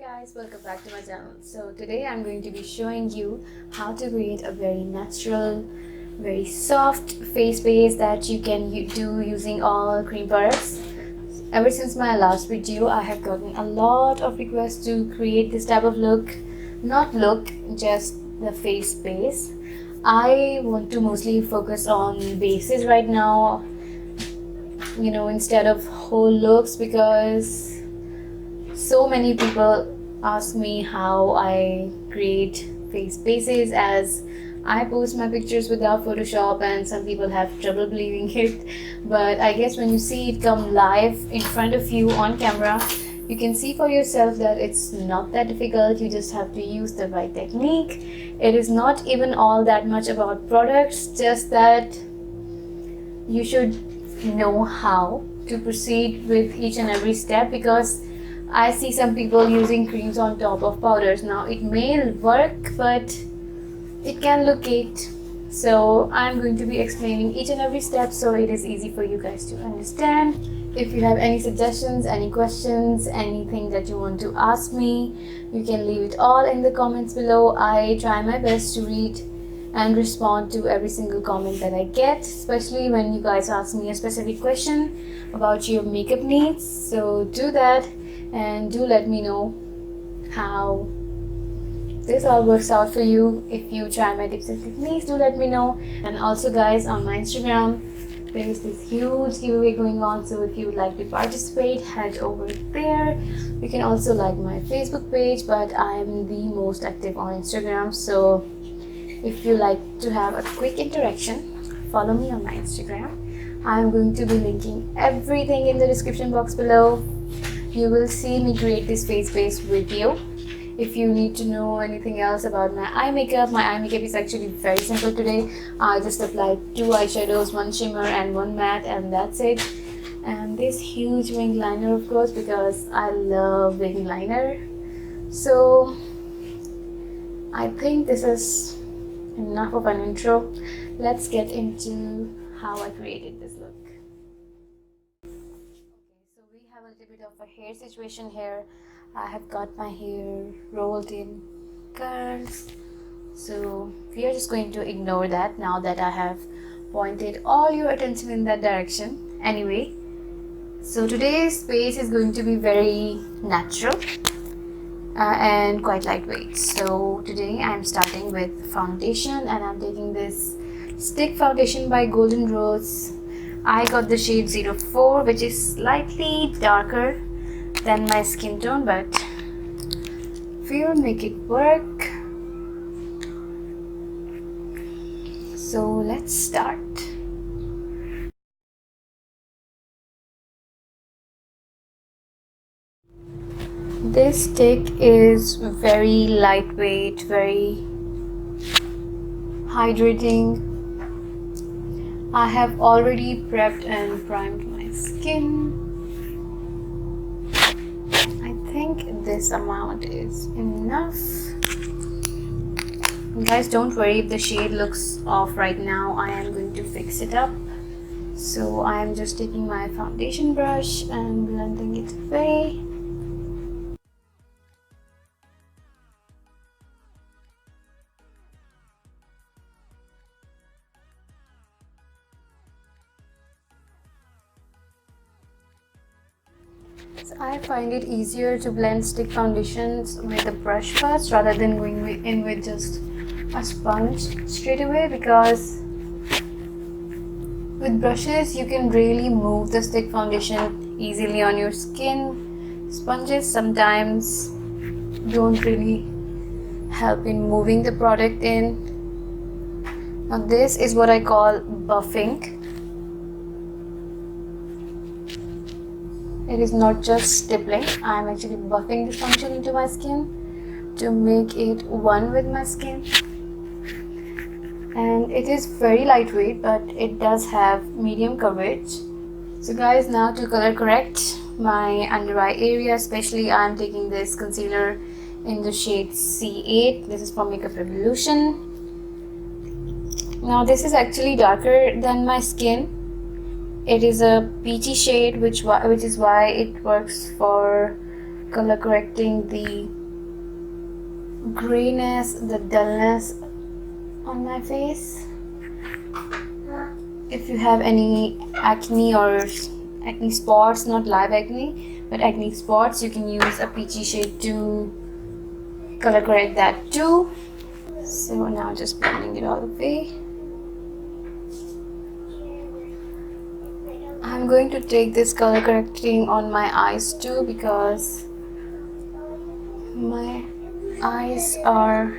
Guys, welcome back to my channel. So today I'm going to be showing you how to create a very natural, very soft face base that you can do using all cream products. Ever since my last video, I have gotten a lot of requests to create this type of look. Not look, just the face base. I want to mostly focus on bases right now, instead of whole looks, because so many people ask me how I create face bases, as I post my pictures without Photoshop and some people have trouble believing it. But I guess when you see it come live in front of you on camera, you can see for yourself that it's not that difficult. You just have to use the right technique. It is not even all that much about products, just that you should know how to proceed with each and every step, because I see some people using creams on top of powders. Now it may work, but it can look caked. So I'm going to be explaining each and every step so it is easy for you guys to understand. If you have any suggestions, any questions, anything that you want to ask me, you can leave it all in the comments below. I try my best to read and respond to every single comment that I get, especially when you guys ask me a specific question about your makeup needs. So do that, and do let me know how this all works out for you. If you try my tips and techniques, do let me know. And also guys, on my Instagram there is this huge giveaway going on, so if you would like to participate, head over there. You can also like my Facebook page, but I am the most active on Instagram, so if you like to have a quick interaction, follow me on my Instagram. I'm going to be linking everything in the description box below. You will see me create this face base with you. If you need to know anything else about my eye makeup is actually very simple today. I just applied 2 eyeshadows, 1 shimmer and 1 matte, and that's it. And this huge wing liner, of course, because I love wing liner. So I think this is enough of an intro. Let's get into how I created this look. So we have a little bit of a hair situation here. I have got my hair rolled in curls, so we are just going to ignore that now that I have pointed all your attention in that direction. Anyway, so today's base is going to be very natural and quite lightweight. So today I'm starting with foundation, and I'm taking this stick foundation by Golden Rose. I got the shade 04, which is slightly darker than my skin tone, but we'll make it work. So let's start. This stick is very lightweight, very hydrating. I have already prepped and primed my skin. I think this amount is enough. Guys, don't worry if the shade looks off right now. I am going to fix it up. So I am just taking my foundation brush and blending it away. I find it easier to blend stick foundations with a brush first rather than going in with just a sponge straight away, because with brushes you can really move the stick foundation easily on your skin. Sponges sometimes don't really help in moving the product in. Now this is what I call buffing. It is not just stippling. I am actually buffing this foundation into my skin to make it one with my skin. And it is very lightweight, but it does have medium coverage. So guys, now to color correct my under eye area, especially I am taking this concealer in the shade C8. This is from Makeup Revolution. Now this is actually darker than my skin. It is a peachy shade, which is why it works for color correcting the grayness, the dullness on my face. If you have any acne or acne spots, not live acne, but acne spots, you can use a peachy shade to color correct that too. So now just blending it all away. I'm going to take this color correcting on my eyes too, because my eyes are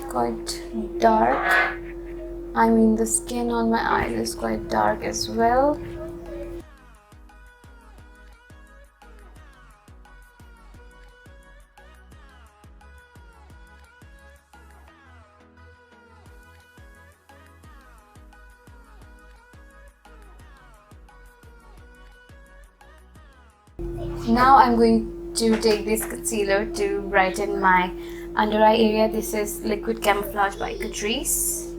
quite dark. I mean, the skin on my eyes is quite dark as well. Now I'm going to take this concealer to brighten my under eye area. This is Liquid Camouflage by Catrice,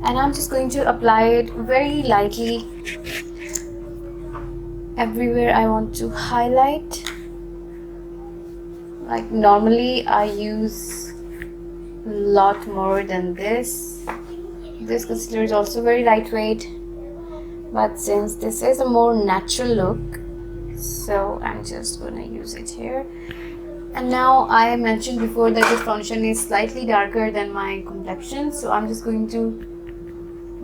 and I'm just going to apply it very lightly everywhere I want to highlight. Like normally I use a lot more than this. This concealer is also very lightweight, but since this is a more natural look, so I'm just gonna use it here. And now I mentioned before that this foundation is slightly darker than my complexion, so I'm just going to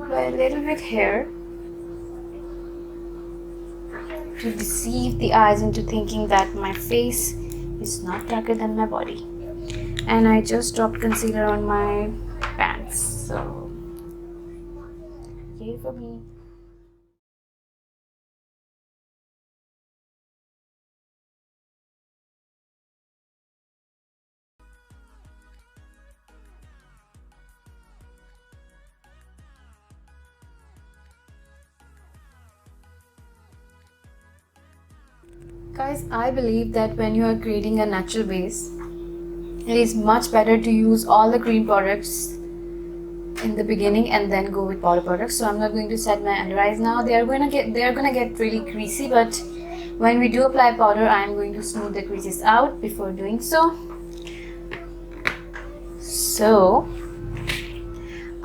apply a little bit here to deceive the eyes into thinking that my face is not darker than my body. And I just dropped concealer on my pants, so yay for me. Guys, I believe that when you are creating a natural base, it is much better to use all the cream products in the beginning and then go with powder products. So I'm not going to set my under eyes now. They are gonna get really creasy, but when we do apply powder, I am going to smooth the creases out before doing so. So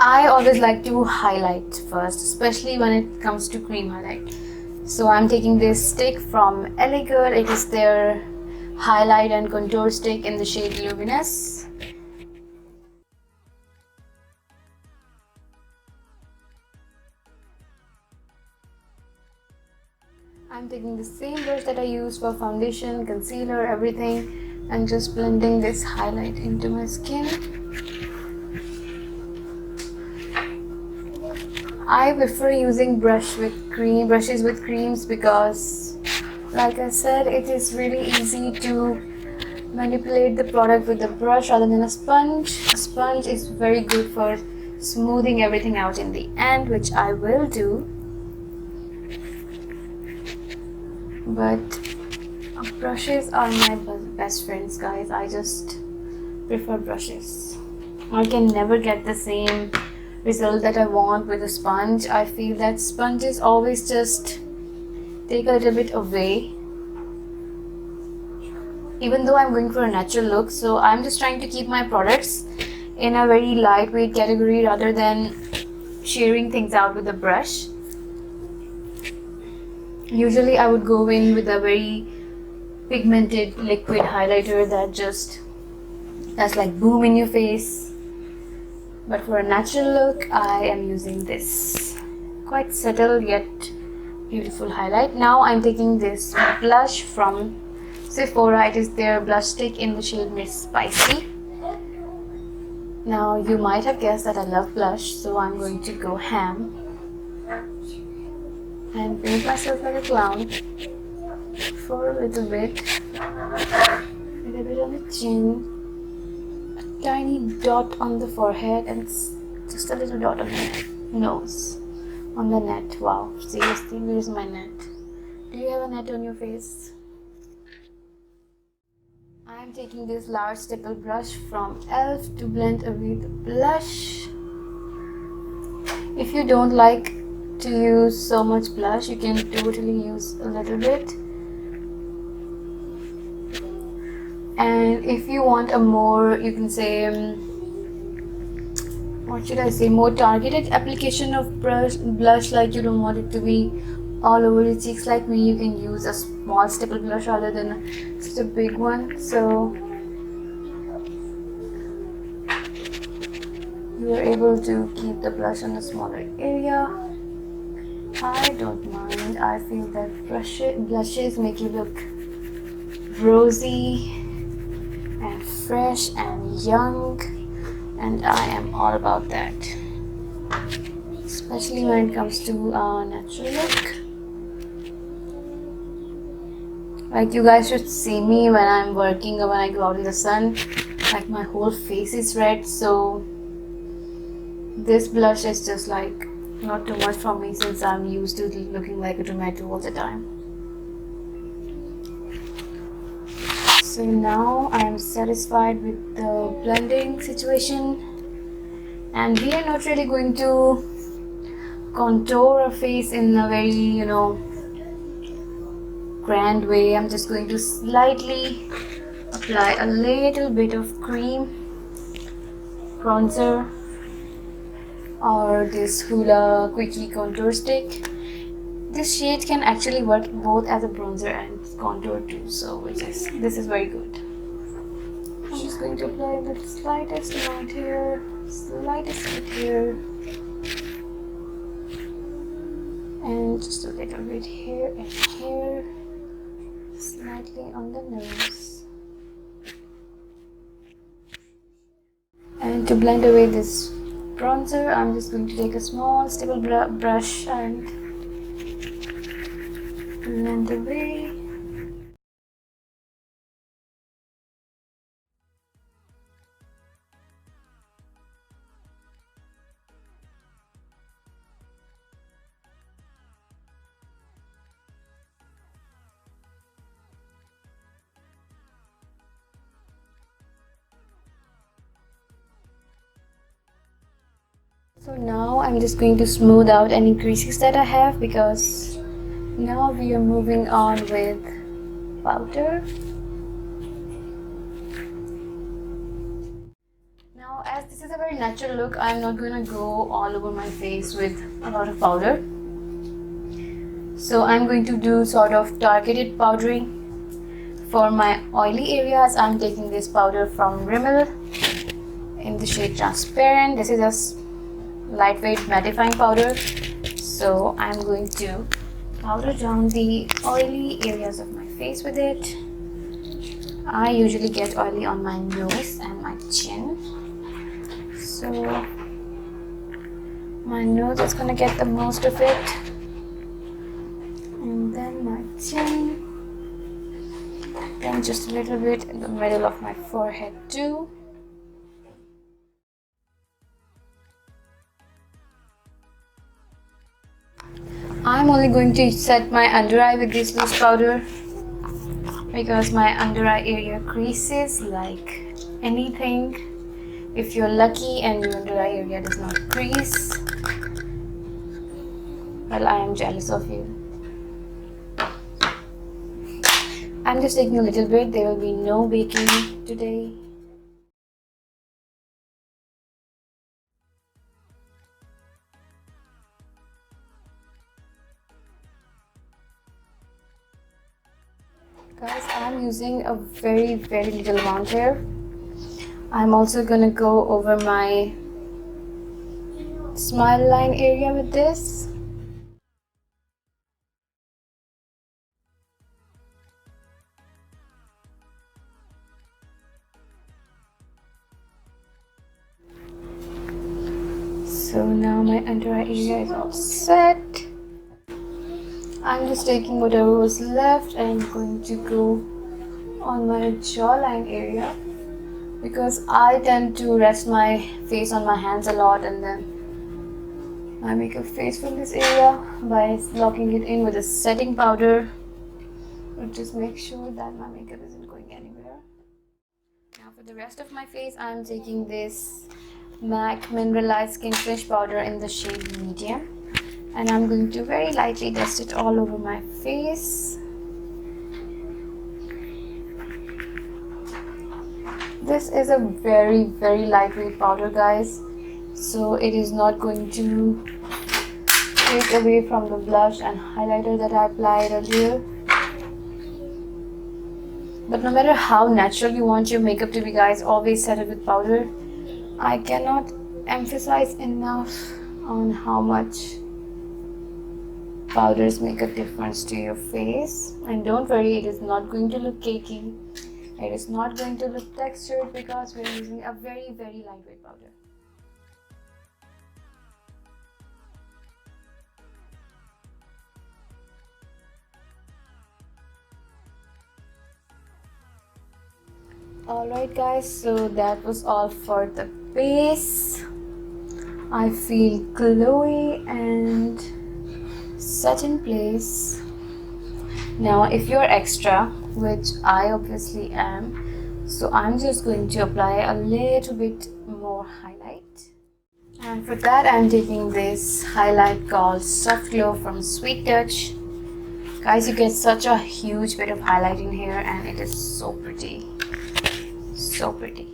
I always like to highlight first, especially when it comes to cream highlight. So I'm taking this stick from LA Girl. It is their highlight and contour stick in the shade Luminous. I'm taking the same brush that I use for foundation, concealer, everything, and just blending this highlight into my skin. I prefer using brushes with creams because, like I said, it is really easy to manipulate the product with a brush rather than a sponge. A sponge is very good for smoothing everything out in the end, which I will do. But brushes are my best friends, guys. I just prefer brushes. I can never get the same result that I want with a sponge. I feel that sponges always just take a little bit away, even though I'm going for a natural look. So I'm just trying to keep my products in a very lightweight category rather than shearing things out with a brush. Usually I would go in with a very pigmented liquid highlighter that's like boom in your face. But for a natural look, I am using this quite subtle yet beautiful highlight. Now I'm taking this blush from Sephora. It is their blush stick in the shade Miss Spicy. Now you might have guessed that I love blush, so I'm going to go ham and paint myself like a clown for a little bit on the chin. Tiny dot on the forehead and just a little dot on the nose, on the net. Wow, seriously, where's my net? Do you have a net on your face? I am taking this large stipple brush from e.l.f. to blend away the blush. If you don't like to use so much blush, you can totally use a little bit. And if you want a more, you can say, what should I say, more targeted application of blush, like you don't want it to be all over your cheeks like me, you can use a small stipple blush rather than such a big one. So you are able to keep the blush on a smaller area. I don't mind. I feel that blushes make you look rosy and fresh and young, and I am all about that, especially when it comes to a natural look. Like, you guys should see me when I'm working or when I go out in the sun, like my whole face is red. So this blush is just like not too much for me, since I'm used to looking like a tomato all the time. So now I am satisfied with the blending situation, and we are not really going to contour our face in a very, you know, grand way. I'm just going to slightly apply a little bit of cream bronzer or this Hoola Quickie contour stick. This shade can actually work both as a bronzer and contour too, so this is very good. I'm just going to apply the slightest amount here, slightest bit here, and just a little bit here and here, slightly on the nose. And to blend away this bronzer, I'm just going to take a small stipple brush and blend away. So now I'm just going to smooth out any creases that I have, because now we are moving on with powder. Now, as this is a very natural look, I'm not going to go all over my face with a lot of powder. So I'm going to do sort of targeted powdering. For my oily areas, I'm taking this powder from Rimmel in the shade Transparent. This is a lightweight mattifying powder. So I'm going to powder down the oily areas of my face with it. I usually get oily on my nose and my chin, so my nose is gonna get the most of it, and then my chin, then just a little bit in the middle of my forehead too. I'm only going to set my under eye with this loose powder, because my under eye area creases like anything. If you're lucky and your under eye area does not crease, well, I am jealous of you. I'm just taking a little bit. There will be no baking today. Guys, I'm using a very little amount here. I'm also gonna go over my smile line area with this. So now my under eye area is all set. I'm just taking whatever was left and going to go on my jawline area, because I tend to rest my face on my hands a lot, and then I make a face from this area by locking it in with a setting powder. But just make sure that my makeup isn't going anywhere. Now for the rest of my face, I'm taking this MAC Mineralize Skin Finish powder in the shade Medium. and I'm going to very lightly dust it all over my face. This is a very lightweight powder, guys, so it is not going to take away from the blush and highlighter that I applied earlier. But no matter how natural you want your makeup to be, guys, always set it with powder. I cannot emphasize enough on how much powders make a difference to your face. And don't worry, it is not going to look cakey. It is not going to look textured because we're using a very lightweight powder. Alright guys, so that was all for the base. I feel glowy and set in place. Now if you're extra, which I obviously am, so I'm just going to apply a little bit more highlight. And for that I'm taking this highlight called Soft Glow from Sweet Touch. Guys, you get such a huge bit of highlight in here and it is so pretty. So pretty.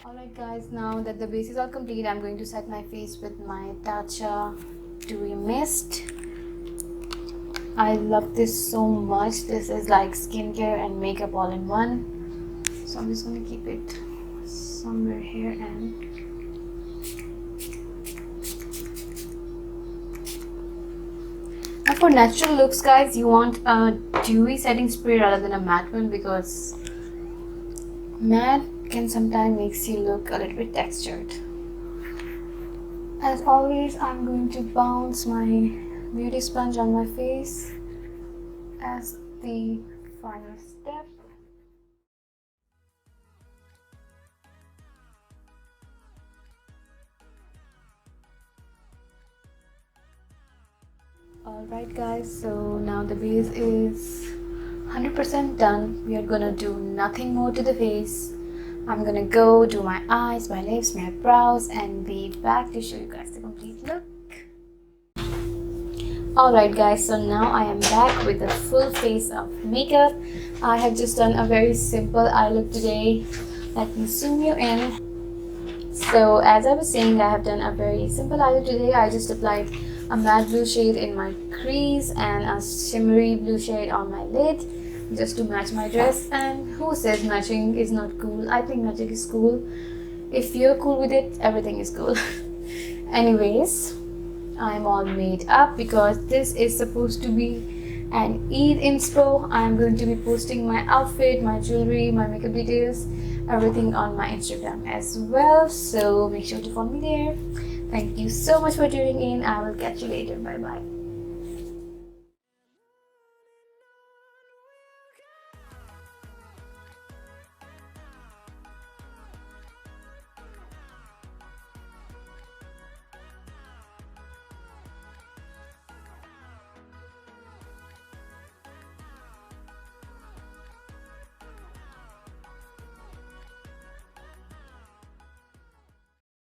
Alright guys, now that the base is all complete, I'm going to set my face with my Tatcha Dewy Mist. I love this so much. This is like skincare and makeup all in one. So I'm just going to keep it somewhere here and now for natural looks, guys, you want a dewy setting spray rather than a matte one because matte can sometimes makes you look a little bit textured. As always, I'm going to bounce my beauty sponge on my face as the final step. Alright guys, so now the base is 100% done. We are gonna do nothing more to the face. I'm gonna go do my eyes, my lips, my brows and be back to show you guys the complete look. Alright guys, so now I am back with a full face of makeup. I have just done a very simple eye look today. Let me zoom you in. So as I was saying, I have done a very simple eye look today. I just applied a matte blue shade in my crease and a shimmery blue shade on my lid, just to match my dress. And who says matching is not cool? I think matching is cool. If you're cool with it, everything is cool. Anyways, I'm all made up because this is supposed to be an Eid inspo. I'm going to be posting my outfit, my jewelry, my makeup details, everything on my Instagram as well. So make sure to follow me there. Thank you so much for tuning in. I will catch you later. Bye bye.